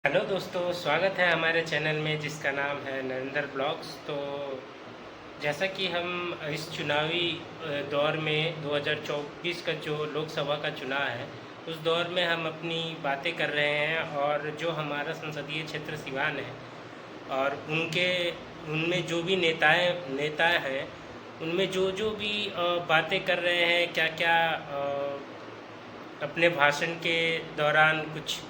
Hello दोस्तों, स्वागत है हमारे चैनल में जिसका नाम है नरेंद्र ब्लॉग्स। तो जैसा कि हम इस चुनावी दौर में 2024 का जो लोकसभा का चुनाव है, उस दौर में हम अपनी बातें कर रहे हैं। और जो हमारा संसदीय क्षेत्र सिवान है और उनमें जो भी नेता हैं, उनमें जो जो भी बातें कर रहे हैं, क्या क्या अपने भाषण के दौरान कुछ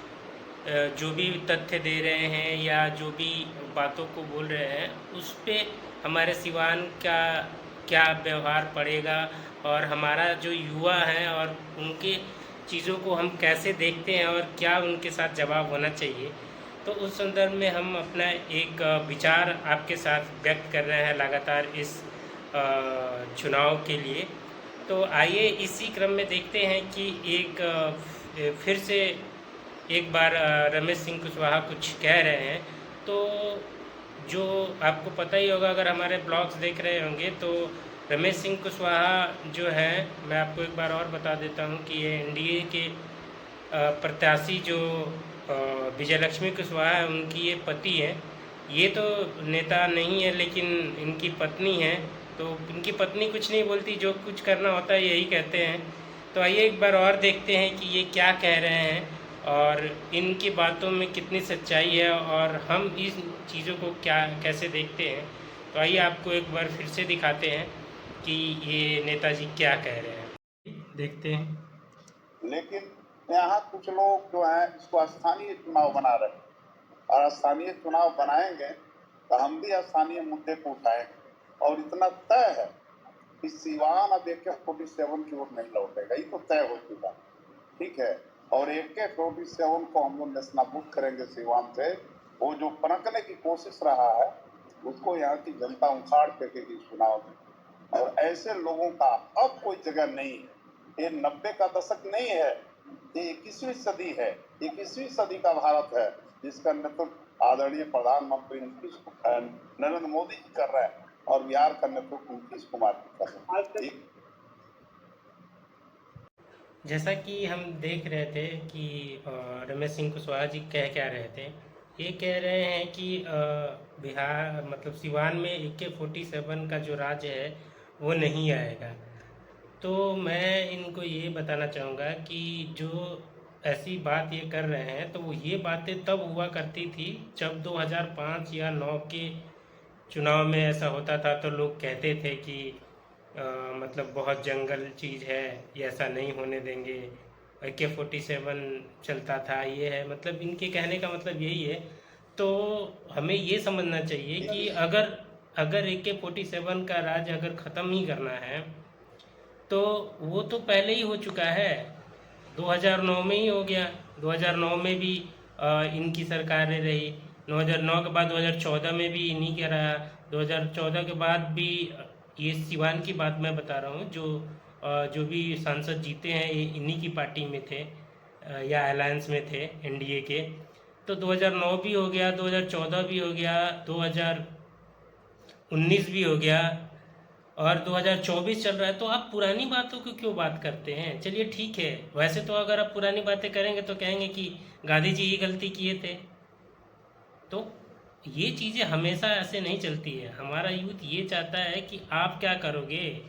जो भी तथ्य दे रहे हैं या जो भी बातों को बोल रहे हैं, उस पे हमारे सिवान का क्या व्यवहार पड़ेगा और हमारा जो युवा है और उनके चीज़ों को हम कैसे देखते हैं और क्या उनके साथ जवाब होना चाहिए। तो उस संदर्भ में हम अपना एक विचार आपके साथ व्यक्त कर रहे हैं लगातार इस चुनाव के लिए। तो आइए इसी क्रम में देखते हैं कि फिर से एक बार रमेश सिंह कुशवाहा कुछ कह रहे हैं। तो जो आपको पता ही होगा, अगर हमारे ब्लॉग्स देख रहे होंगे, तो रमेश सिंह कुशवाहा जो है, मैं आपको एक बार और बता देता हूं कि ये एनडीए के प्रत्याशी जो विजयलक्ष्मी कुशवाहा है, उनकी ये पति है। ये तो नेता नहीं है, लेकिन इनकी पत्नी है। तो इनकी पत्नी कुछ नहीं बोलती, जो कुछ करना होता है यही कहते हैं। तो आइए एक बार और देखते हैं कि ये क्या कह रहे हैं और इनकी बातों में कितनी सच्चाई है और हम इस चीज़ों को क्या कैसे देखते हैं। तो आइए आपको एक बार फिर से दिखाते हैं कि ये नेताजी क्या कह रहे हैं, देखते हैं। लेकिन यहाँ कुछ लोग जो हैं इसको स्थानीय चुनाव बना रहे हैं और स्थानीय चुनाव बनाएंगे तो हम भी स्थानीय मुद्दे को उठाएंगे। और इतना तय है कि सिवान अब AK-47 की ओर नहीं लौटेगा, ये तो तय हो चुका, ठीक है। और AK-47 को हम लोग नेस्तनाबूद करेंगे सिवान से। वो जो पनपने की कोशिश रहा है उसको यहाँ की जनता उखाड़ फेंकेगी चुनाव में। और ऐसे लोगों का अब कोई जगह नहीं है। ये 90 का दशक नहीं है, ये 21वीं सदी है। 21वीं सदी का भारत है जिसका नेतृत्व आदरणीय प्रधानमंत्री नरेंद्र मोदी जी कर रहे हैं और बिहार का नेतृत्व नीतीश कुमार जी कर रहे हैं। जैसा कि हम देख रहे थे कि रमेश सिंह कुशवाहा जी कह क्या रहे थे। ये कह रहे हैं कि बिहार मतलब सिवान में AK-47 का जो राज्य है वो नहीं आएगा। तो मैं इनको ये बताना चाहूँगा कि जो ऐसी बात ये कर रहे हैं, तो वो ये बातें तब हुआ करती थी जब 2005 या 9 के चुनाव में ऐसा होता था। तो लोग कहते थे कि मतलब बहुत जंगल चीज़ है, ये ऐसा नहीं होने देंगे। AK-47 चलता था, ये है, मतलब इनके कहने का मतलब यही है। तो हमें ये समझना चाहिए कि अगर अगर AK-47 का राज अगर ख़त्म ही करना है, तो वो तो पहले ही हो चुका है। 2009 में ही हो गया। 2009 में भी इनकी सरकारें रही। 2009 के बाद 2014 में भी इन्हीं का रहा। 2014 के बाद भी ये सिवान की बात मैं बता रहा हूँ, जो भी सांसद जीते हैं ये इन्हीं की पार्टी में थे या अलायंस में थे, एनडीए के। तो 2009 भी हो गया, 2014 भी हो गया, 2019 भी हो गया और 2024 चल रहा है। तो आप पुरानी बातों को क्यों बात करते हैं? चलिए ठीक है, वैसे तो अगर आप पुरानी बातें करेंगे तो कहेंगे कि गांधी जी ही गलती किए थे। तो ये चीज़ें हमेशा ऐसे नहीं चलती है। हमारा यूथ ये चाहता है कि आप क्या करोगे।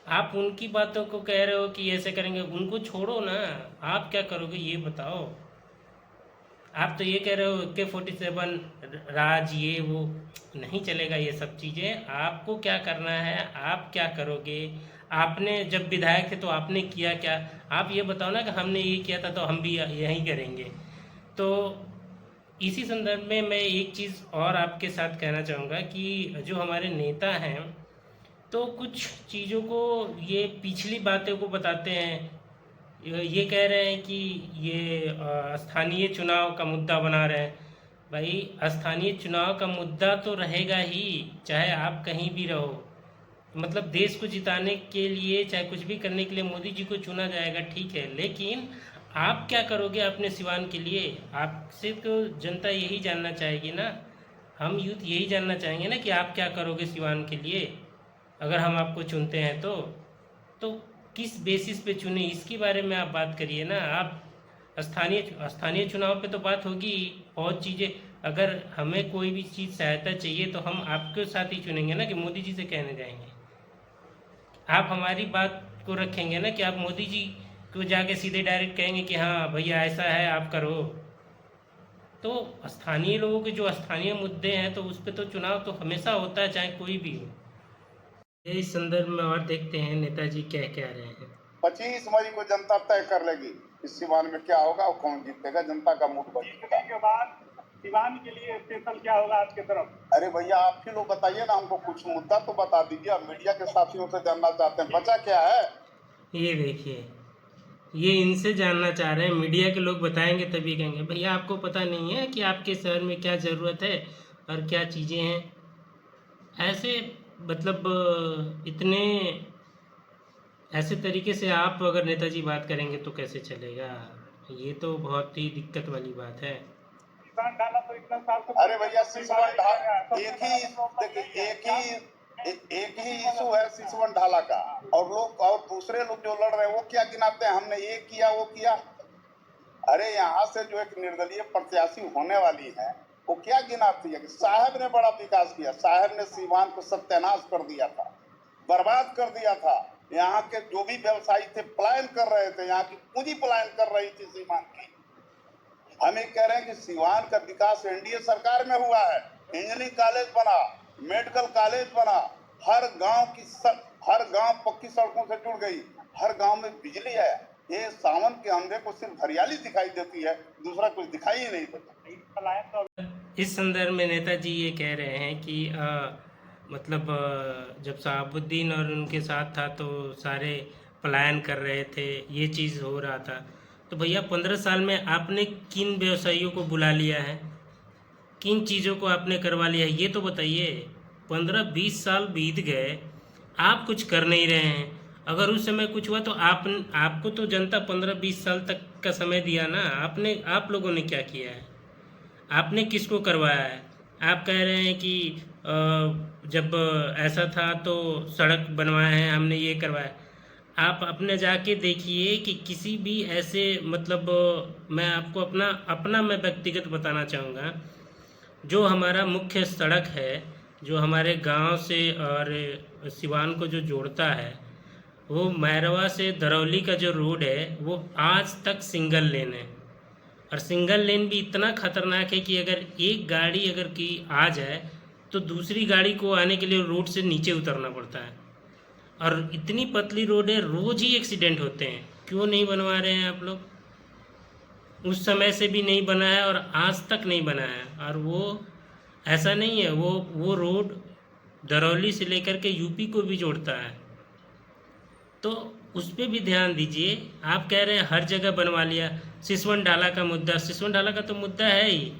आप उनकी बातों को कह रहे हो कि ऐसे करेंगे, उनको छोड़ो ना। आप क्या करोगे ये बताओ। आप तो ये कह रहे हो AK-47 राज, ये वो नहीं चलेगा। ये सब चीज़ें आपको क्या करना है, आप क्या करोगे। आपने जब विधायक थे तो आपने किया क्या, आप ये बताओ ना कि हमने ये किया था तो हम भी यही करेंगे। तो इसी संदर्भ में मैं एक चीज़ और आपके साथ कहना चाहूँगा कि जो हमारे नेता हैं, तो कुछ चीज़ों को ये पिछली बातों को बताते हैं। ये कह रहे हैं कि ये स्थानीय चुनाव का मुद्दा बना रहे हैं। भाई, स्थानीय चुनाव का मुद्दा तो रहेगा ही, चाहे आप कहीं भी रहो। मतलब देश को जिताने के लिए चाहे कुछ भी करने के लिए मोदी जी को चुना जाएगा, ठीक है, लेकिन आप क्या करोगे अपने सिवान के लिए? आपसे तो जनता यही जानना चाहेगी ना। हम यूथ यही जानना चाहेंगे ना कि आप क्या करोगे सिवान के लिए, अगर हम आपको चुनते हैं तो किस बेसिस पे चुने, इसके बारे में आप बात करिए ना। आप स्थानीय चुनाव पे तो बात होगी ही। बहुत चीज़ें, अगर हमें कोई भी चीज़ सहायता चाहिए तो हम आपके साथ ही चुनेंगे ना, कि मोदी जी से कहने जाएंगे। आप हमारी बात को रखेंगे ना, कि आप मोदी जी को जाके सीधे डायरेक्ट कहेंगे कि हाँ भैया ऐसा है, आप करो। तो स्थानीय लोगों के जो स्थानीय मुद्दे हैं, तो उस पर तो चुनाव तो हमेशा होता है, चाहे कोई भी हो। इस संदर्भ में और देखते हैं नेताजी क्या कह रहे हैं। 25 मई को जनता तय कर लेगी इस सिवान में क्या होगा और कौन जीतेगा। जनता का मूड बदलेगा। के बाद सिवान के लिए स्पेशल क्या होगा आपके तरफ? अरे भैया आप ही लोग बताइए ना, हमको कुछ मुद्दा तो बता दीजिए। अब मीडिया के साथियों से जानना चाहते हैं बचा क्या है। ये देखिए, ये इनसे जानना चाह रहे हैं। मीडिया के लोग बताएंगे तभी कहेंगे। भैया आपको पता नहीं है कि आपके शहर में क्या ज़रूरत है और क्या चीज़ें हैं? ऐसे मतलब इतने ऐसे तरीके से आप अगर नेताजी बात करेंगे तो कैसे चलेगा? ये तो बहुत ही दिक्कत वाली बात है। सिवान डाला तो इतना साल से अरे भैया सिसवन ढाला एक ही इशू है सिसवन ढाला का। और लोग और दूसरे लोग जो लड़ रहे हैं वो क्या गिनाते हैं, हमने ये किया वो किया। अरे यहाँ से जो एक निर्दलीय प्रत्याशी होने वाली है वो क्या गिनाती है कि साहब ने बड़ा विकास किया। साहब ने सीवान को सत्यानाश कर दिया था, बर्बाद कर दिया था। यहाँ के जो भी व्यवसायी थे पलायन कर रहे थे, यहाँ की पूंजी पलायन कर रही थी सीवान की। हम एक कह रहे हैं कि सीवान का विकास एनडीए सरकार में हुआ है। इंजीनियरिंग कॉलेज बना, मेडिकल कॉलेज बना, हर गांव पक्की सड़कों से जुड़ गई, हर गांव में बिजली है। ये सावन के अंधे को सिर्फ हरियाली दिखाई देती है, दूसरा कुछ दिखाई ही नहीं देता। इस संदर्भ में नेताजी ये कह रहे हैं कि मतलब जब शहाबुद्दीन और उनके साथ था तो सारे पलायन कर रहे थे, ये चीज़ हो रहा था। तो भैया 15 साल में आपने किन व्यवसायियों को बुला लिया है, किन चीज़ों को आपने करवा लिया है, ये तो बताइए। 15-20 साल बीत गए, आप कुछ कर नहीं रहे हैं। अगर उस समय कुछ हुआ तो आपको तो जनता 15-20 साल तक का समय दिया ना। आप लोगों ने क्या किया है? आपने किसको करवाया है? आप कह रहे हैं कि जब ऐसा था तो सड़क बनवाए हैं, हमने ये करवाया। आप अपने जाके देखिए कि किसी भी ऐसे मतलब मैं आपको अपना मैं व्यक्तिगत बताना चाहूँगा। जो हमारा मुख्य सड़क है, जो हमारे गांव से और सिवान को जो जोड़ता है, वो मैरवा से दरौली का जो रोड है वो आज तक सिंगल लेन है। और सिंगल लेन भी इतना खतरनाक है कि अगर एक गाड़ी अगर की आ जाए तो दूसरी गाड़ी को आने के लिए रोड से नीचे उतरना पड़ता है। और इतनी पतली रोड है, रोज़ ही एक्सीडेंट होते हैं। क्यों नहीं बनवा रहे हैं आप लोग? उस समय से भी नहीं बना है और आज तक नहीं बना है। और वो ऐसा नहीं है, वो रोड दरौली से लेकर के यूपी को भी जोड़ता है, तो उस पर भी ध्यान दीजिए। आप कह रहे हैं हर जगह बनवा लिया। सिसवन ढाला का तो मुद्दा है ही।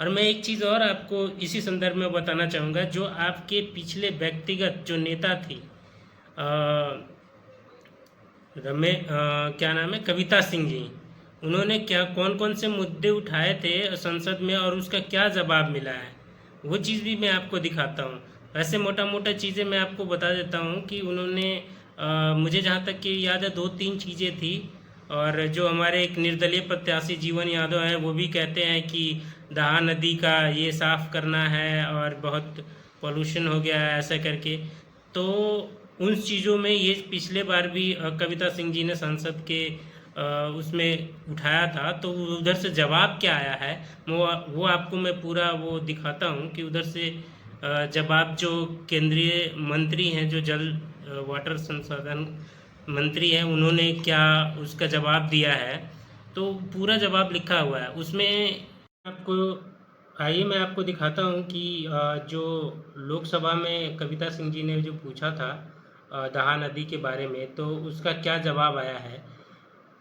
और मैं एक चीज़ और आपको इसी संदर्भ में बताना चाहूँगा। जो आपके पिछले व्यक्तिगत जो नेता थी क्या नाम है, कविता सिंह जी, उन्होंने क्या कौन कौन से मुद्दे उठाए थे संसद में और उसका क्या जवाब मिला है, वो चीज़ भी मैं आपको दिखाता हूँ। वैसे मोटा मोटा चीज़ें मैं आपको बता देता हूँ कि उन्होंने मुझे जहाँ तक कि याद है 2-3 चीज़ें थी। और जो हमारे एक निर्दलीय प्रत्याशी जीवन यादव हैं वो भी कहते हैं कि दहा नदी का ये साफ़ करना है और बहुत पोल्यूशन हो गया है ऐसा करके। तो उन चीज़ों में ये पिछले बार भी कविता सिंह जी ने संसद के उसमें उठाया था। तो उधर से जवाब क्या आया है वो आपको मैं पूरा वो दिखाता हूँ कि उधर से जवाब जो केंद्रीय मंत्री हैं, जो जल वाटर संसाधन मंत्री हैं, उन्होंने क्या उसका जवाब दिया है। तो पूरा जवाब लिखा हुआ है उसमें। आइए मैं आपको दिखाता हूँ कि जो लोकसभा में कविता सिंह जी ने जो पूछा था दहा नदी के बारे में, तो उसका क्या जवाब आया है।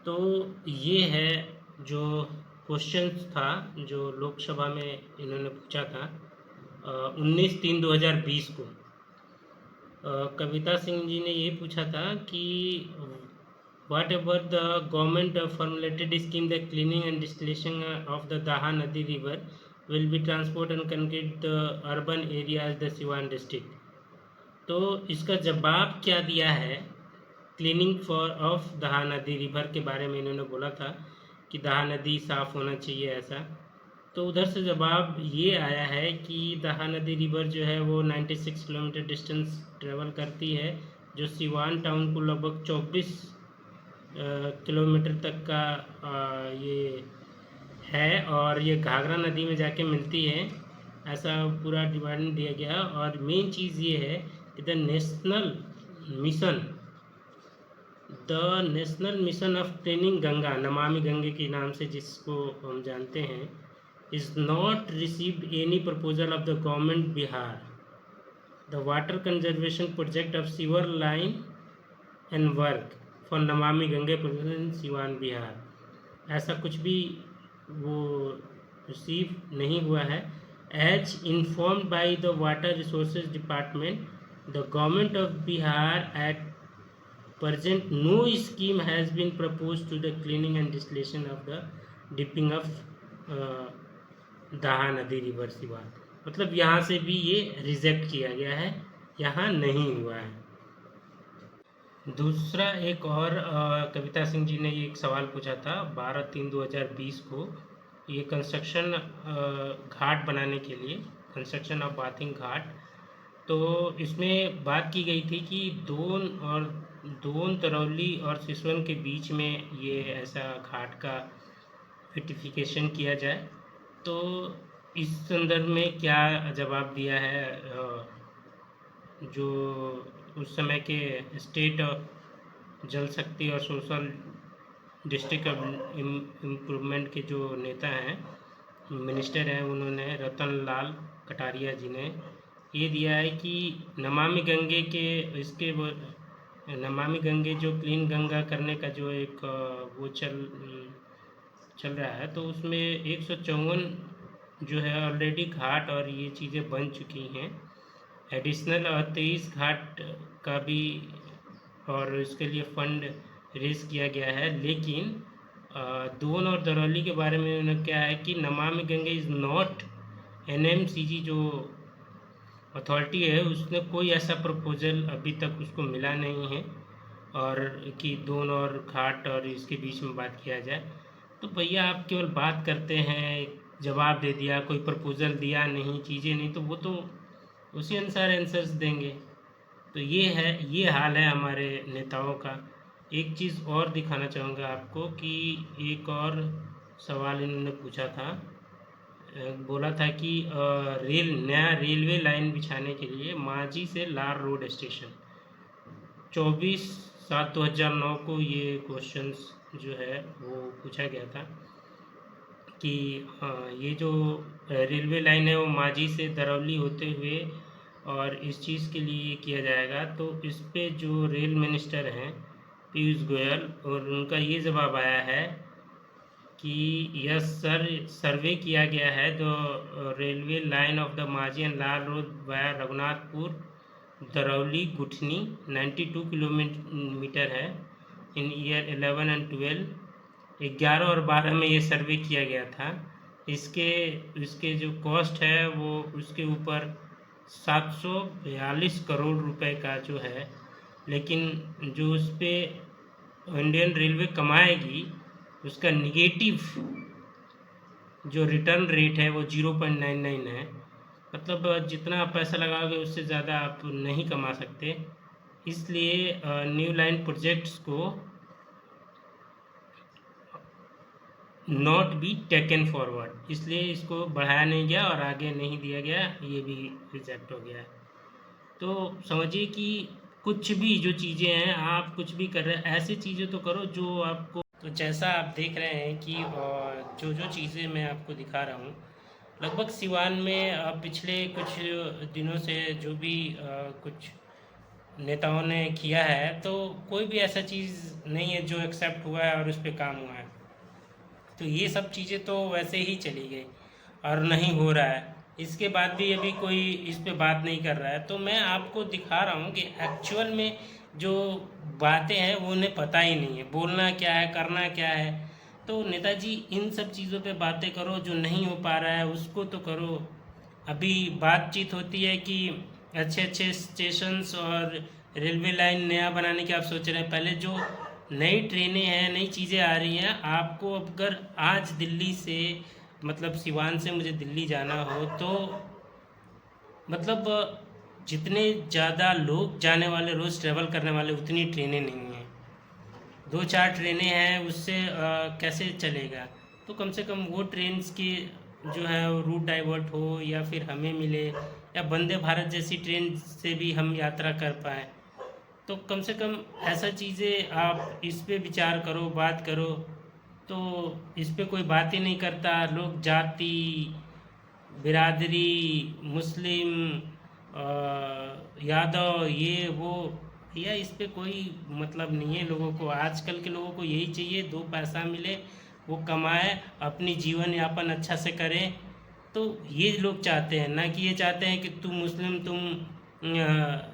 तो ये है जो क्वेश्चन था जो लोकसभा में इन्होंने पूछा था 19/3/2020 को। कविता सिंह जी ने ये पूछा था कि whatever the government formulated scheme the cleaning and distillation of the Daha nadi river will be transport and concrete the urban areas the Siwan district. तो इसका जवाब क्या दिया है क्लीनिंग फॉर ऑफ दहा नदी रिवर के बारे में। इन्होंने बोला था कि दहा नदी साफ़ होना चाहिए ऐसा। तो उधर से जवाब ये आया है कि दहा नदी रिवर जो है वो 96 किलोमीटर डिस्टेंस ट्रेवल करती है, जो सिवान टाउन को लगभग 24 किलोमीटर तक का ये है, और ये घाघरा नदी में जाके मिलती है, ऐसा पूरा डिवाइड दिया गया। और मेन चीज़ ये है कि the national mission of cleaning Ganga, Namami Gange के नाम से जिसको हम जानते हैं, is not received any proposal of the government Bihar, the water conservation project of sewer line and work for Namami Gange project in Siwan Bihar. ऐसा कुछ भी वो रिसीव नहीं हुआ है। As informed by the water resources department, the government of Bihar at present no scheme has been proposed to the cleaning and distillation of the dipping of दहा नदी river Siwan. मतलब यहाँ से भी ये रिजेक्ट किया गया है, यहाँ नहीं हुआ है। दूसरा एक और कविता सिंह जी ने ये एक सवाल पूछा था 12/3/2020 को, ये कंस्ट्रक्शन घाट बनाने के लिए, कंस्ट्रक्शन ऑफ बाथिंग घाट। तो इसमें बात की गई थी कि दोन तरौली और सिसवन के बीच में ये ऐसा घाट का फिटिफिकेशन किया जाए। तो इस संदर्भ में क्या जवाब दिया है जो उस समय के स्टेट जल शक्ति और सोशल डिस्ट्रिक्ट इम्प्रूवमेंट के जो नेता हैं, मिनिस्टर हैं, उन्होंने रतन लाल कटारिया जी ने ये दिया है कि नमामि गंगे जो क्लीन गंगा करने का जो एक वो चल रहा है, तो उसमें 154 जो है ऑलरेडी घाट और ये चीज़ें बन चुकी हैं। एडिशनल और 23 घाट का भी और इसके लिए फंड रेज किया गया है। लेकिन दोन और दरौली के बारे में उन्होंने क्या है कि Namami Gange is not NMCG जो अथॉरिटी है, उसने कोई ऐसा प्रपोजल अभी तक उसको मिला नहीं है और कि दोन और घाट और इसके बीच में बात किया जाए। तो भैया आप केवल बात करते हैं, जवाब दे दिया, कोई प्रपोजल दिया नहीं, चीज़ें नहीं, तो वो तो उसी अनुसार आंसर्स देंगे। तो ये हाल है हमारे नेताओं का। एक चीज़ और दिखाना चाहूँगा आपको कि एक और सवाल इन्होंने पूछा था, बोला था कि नया रेलवे लाइन बिछाने के लिए मांझी से लार रोड स्टेशन 24/7/2009 को ये क्वेश्चंस जो है वो पूछा गया था कि ये जो रेलवे लाइन है वो मांझी से दरौली होते हुए और इस चीज़ के लिए किया जाएगा। तो इस पे जो रेल मिनिस्टर हैं पीयूष गोयल, और उनका ये जवाब आया है कि यह सर्वे किया गया है the railway line of the Manjhi and Lal road via Raghunathpur Darauli Guthni 92 kilometre है इन ईयर 11 और 12। 11 और 12 में ये सर्वे किया गया था। इसके जो कॉस्ट है वो उसके ऊपर 742 करोड़ रुपए का जो है, लेकिन जो उस पर इंडियन रेलवे कमाएगी उसका निगेटिव जो रिटर्न रेट है वो 0.99 है। मतलब जितना आप पैसा लगाओगे उससे ज़्यादा आप नहीं कमा सकते। इसलिए न्यू लाइन प्रोजेक्ट्स को नॉट बी टेकन फॉरवर्ड, इसलिए इसको बढ़ाया नहीं गया और आगे नहीं दिया गया, ये भी रिजेक्ट हो गया है। तो समझिए कि कुछ भी जो चीज़ें हैं, आप कुछ भी कर रहे हैं, ऐसी चीज़ें तो करो जो आपको, तो जैसा आप देख रहे हैं कि जो चीज़ें मैं आपको दिखा रहा हूँ, लगभग सिवान में पिछले कुछ दिनों से जो भी कुछ नेताओं ने किया है, तो कोई भी ऐसा चीज़ नहीं है जो एक्सेप्ट हुआ है और उस पर काम हुआ है। तो ये सब चीज़ें तो वैसे ही चली गई और नहीं हो रहा है। इसके बाद भी अभी कोई इस पे बात नहीं कर रहा है। तो मैं आपको दिखा रहा हूँ कि एक्चुअल में जो बातें हैं वो उन्हें पता ही नहीं है, बोलना क्या है, करना क्या है। तो नेताजी इन सब चीज़ों पे बातें करो, जो नहीं हो पा रहा है उसको तो करो। अभी बातचीत होती है कि अच्छे अच्छे स्टेशंस और रेलवे लाइन नया बनाने की आप सोच रहे हैं। पहले जो नई ट्रेनें हैं, नई चीज़ें आ रही हैं। आपको अगर आज दिल्ली से मतलब सिवान से मुझे दिल्ली जाना हो तो मतलब जितने ज़्यादा लोग जाने वाले, रोज़ ट्रैवल करने वाले, उतनी ट्रेनें नहीं हैं। 2-4 ट्रेनें हैं, उससे कैसे चलेगा? तो कम से कम वो ट्रेन्स की जो है रूट डाइवर्ट हो या फिर हमें मिले, या वंदे भारत जैसी ट्रेन से भी हम यात्रा कर पाएँ। तो कम से कम ऐसा चीज़ें आप इस पे विचार करो, बात करो। तो इस पे कोई बात ही नहीं करता। लोग जाति, बिरादरी, मुस्लिम, यादव, ये वो, भैया इस पे कोई मतलब नहीं है लोगों को। आजकल के लोगों को यही चाहिए, 2 पैसा मिले, वो कमाए, अपनी जीवन यापन अच्छा से करें। तो ये लोग चाहते हैं, ना कि ये चाहते हैं कि तुम मुस्लिम, तुम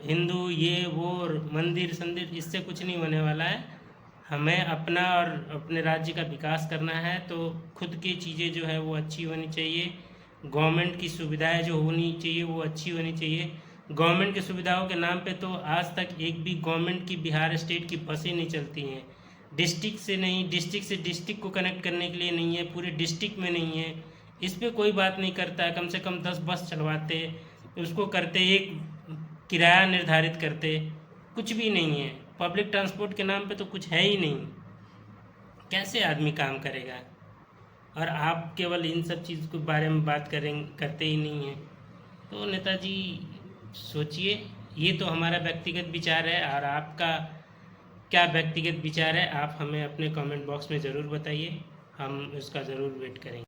हिंदू, ये वो, और मंदिर संदिर, इससे कुछ नहीं होने वाला है। हमें अपना और अपने राज्य का विकास करना है, तो खुद की चीज़ें जो है वो अच्छी होनी चाहिए। गवर्नमेंट की सुविधाएं जो होनी चाहिए वो अच्छी होनी चाहिए। गवर्नमेंट की सुविधाओं के नाम पे तो आज तक एक भी गवर्नमेंट की बिहार स्टेट की बसें नहीं चलती हैं। डिस्ट्रिक्ट से नहीं, डिस्ट्रिक्ट से डिस्ट्रिक्ट को कनेक्ट करने के लिए नहीं है, पूरे डिस्ट्रिक्ट में नहीं है। इस पे कोई बात नहीं करता है। कम से कम 10 बस चलवाते, उसको करते, एक किराया निर्धारित करते, कुछ भी नहीं है। पब्लिक ट्रांसपोर्ट के नाम पे तो कुछ है ही नहीं। कैसे आदमी काम करेगा? और आप केवल इन सब चीज़ के बारे में बात करते ही नहीं हैं। तो नेताजी सोचिए। ये तो हमारा व्यक्तिगत विचार है, और आपका क्या व्यक्तिगत विचार है आप हमें अपने कमेंट बॉक्स में ज़रूर बताइए। हम उसका ज़रूर वेट करेंगे।